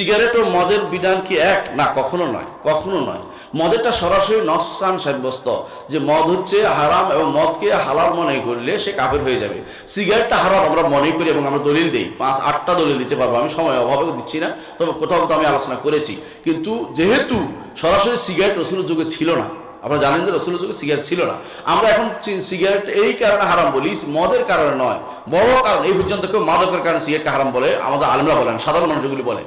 Cigarette ও মদের বিধান কি এক? না, কখনো নয়, কখনো নয়। মদেরটা সরাসরি নস্সান সাব্যস্ত যে মদ হচ্ছে হারাম এবং মদকে হালাল মনে করলে সে কাফের হয়ে যাবে। সিগারেটটা হারাম আমরা মনে করি এবং আমরা দলিল দিই, 5-8টা দলিল দিতে পারবো, আমি সময় অভাবেও দিচ্ছি না, তবে কোথাও কোথাও আমি আলোচনা করেছি। কিন্তু যেহেতু সরাসরি সিগারেট রসুলের যুগে ছিল না, আপনারা জানেন যে রসুলের যুগে সিগারেট ছিল না, আমরা এখন সিগারেট এই কারণে হারাম বলি, মদের কারণে নয়। বড় কারণ এই পর্যন্ত কেউ মাদকের কারণে সিগারেটকে হারাম বলে আমাদের আলেমরা বলেন, সাধারণ মানুষগুলি বলে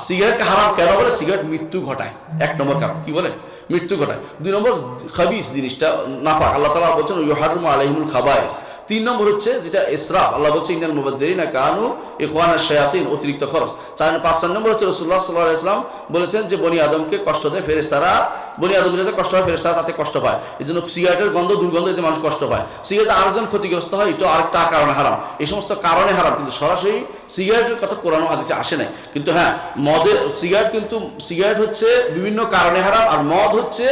সিগারেটকে হারাম কেন বলে? সিগারেট মৃত্যু ঘটায়, 1 নম্বর কারণ। কি বলে? মৃত্যু ঘটায়। 2 নম্বর খাবিস জিনিসটা নাপাক, আল্লাহ তাআলা বলছেন ইউহাররিমু আলাইহিমুল খাবাইস। 3 নম্বর হচ্ছে যেটা ইসরাফ, আল্লাহ বলছে ইন্নাল মুবাদদিরিনা কানু ইখওয়ানাশ শায়াতিন, অতিরিক্ত খরচ। 5 নম্বর হচ্ছে রাসূলুল্লাহ সাল্লাল্লাহু আলাইহি ওয়াসাল্লাম বলেছেন যে বনি আদমকে কষ্ট দেয় ফেরেশতারা, বনি আদম যাতে কষ্ট হয় ফেরেশতারা তাতে কষ্ট পায়, এই জন্য সিগারেটের গন্ধ দুর্গন্ধ এতে মানুষ কষ্ট পায়। সিগারেট আরেকজন ক্ষতিগ্রস্ত হয়, এটা আরেকটা কারণে হারাম। এই সমস্ত কারণে হারাম, কিন্তু সরাসরি সিগারেটের কথা কোরআন ও হাদিসে আসে নাই। কিন্তু হ্যাঁ, সিগারেট হচ্ছে বিভিন্ন কারণে হারাম, আর মদ হচ্ছে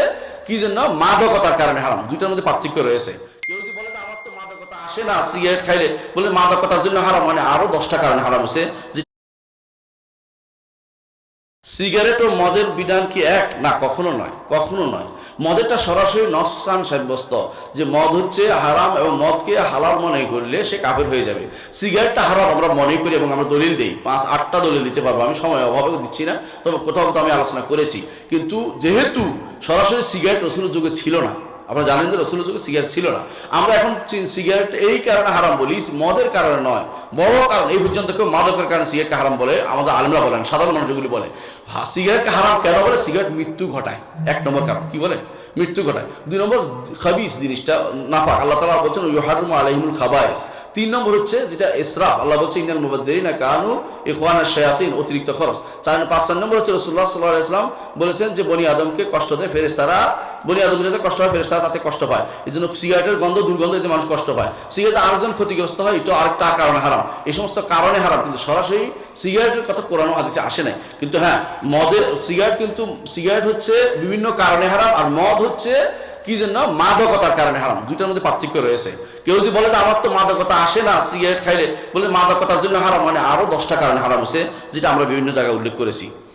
কি জন্য? মাদকতার কারণে হারাম। দুইটার মধ্যে পার্থক্য রয়েছে। কেউ যদি বলে আমার তো মাদকতা আসে না সিগারেট খাইলে, বলে মাদকতার জন্য হারাম, মানে আরো 10টা কারণে হারাম হচ্ছে। সিগারেট ও মদের বিধান কি এক? না, কখনো নয়, কখনো নয়। মদেরটা সরাসরি নস্সান সাব্যস্ত যে মদ হচ্ছে হারাম এবং মদকে হালাল মনে করলে সে কাফের হয়ে যাবে। সিগারেটটা হারাম আমরা মনে করি এবং আমরা দলিল দিই, 5-8টা দলিল দিতে পারবো, আমি সময় অভাবেও দিচ্ছি না, তবে কোথাও কোথাও আমি আলোচনা করেছি। কিন্তু যেহেতু সরাসরি সিগারেট রসুলের যুগে ছিল না, আপনারা জানেন যে রসুলের যুগে সিগারেট ছিল না, আমরা এখন সিগারেট এই কারণে হারাম বলি, মদের কারণে নয়। বড় কারণ এই পর্যন্ত কেউ মাদকের কারণে সিগারেটকে হারাম বলে আমাদের আলেমরা বলেন, সাধারণ মানুষগুলি বলে সিগারেটকে হারাম কেন বলে? সিগারেট মৃত্যু ঘটায়, 1 নম্বর কারণ। কি বলে? মৃত্যু ঘটায়। 2 নম্বর খাবিস জিনিসটা নাপাক, আল্লাহ তাআলা বলছেন ইউহাররিমু আলাইহিমুল খাবাইস। 3 নম্বর হচ্ছে যেটা ইসরাফ, আল্লাহ বলছে ইন্নাল মুবাদদিরিনা কানু ইখওয়ানাশ শায়াতিন, অতিরিক্ত খরচ। 5 নম্বর হচ্ছে রাসূলুল্লাহ সাল্লাল্লাহু আলাইহি ওয়াসাল্লাম বলেছেন যে বনি আদমকে কষ্ট দেয় ফেরেশতারা, বনি আদম যাতে কষ্ট হয় ফেরেশতারা তাতে কষ্ট পায়, এই জন্য সিগারেটের গন্ধ দুর্গন্ধ এতে মানুষ কষ্ট পায়। সিগারেট আরেকজন ক্ষতিগ্রস্ত হয়, এটা আরেকটা কারণে হারাম। এই সমস্ত কারণে হারাম, কিন্তু সরাসরি সিগারেটের কথা কোরআন ও হাদিসে আসে নাই। কিন্তু হ্যাঁ, সিগারেট হচ্ছে বিভিন্ন কারণে হারাম, আর মদ হচ্ছে কি জন্য? মাদকতার কারণে হারাম। দুইটার মধ্যে পার্থক্য রয়েছে। কেউ যদি বলে যে আমার তো মাদকতা আসে না সিগারেট খাইলে, বলে মাদকতার জন্য হারাম, মানে আরো 10টা কারণে হারাম হচ্ছে, যেটা আমরা বিভিন্ন জায়গায় উল্লেখ করেছি।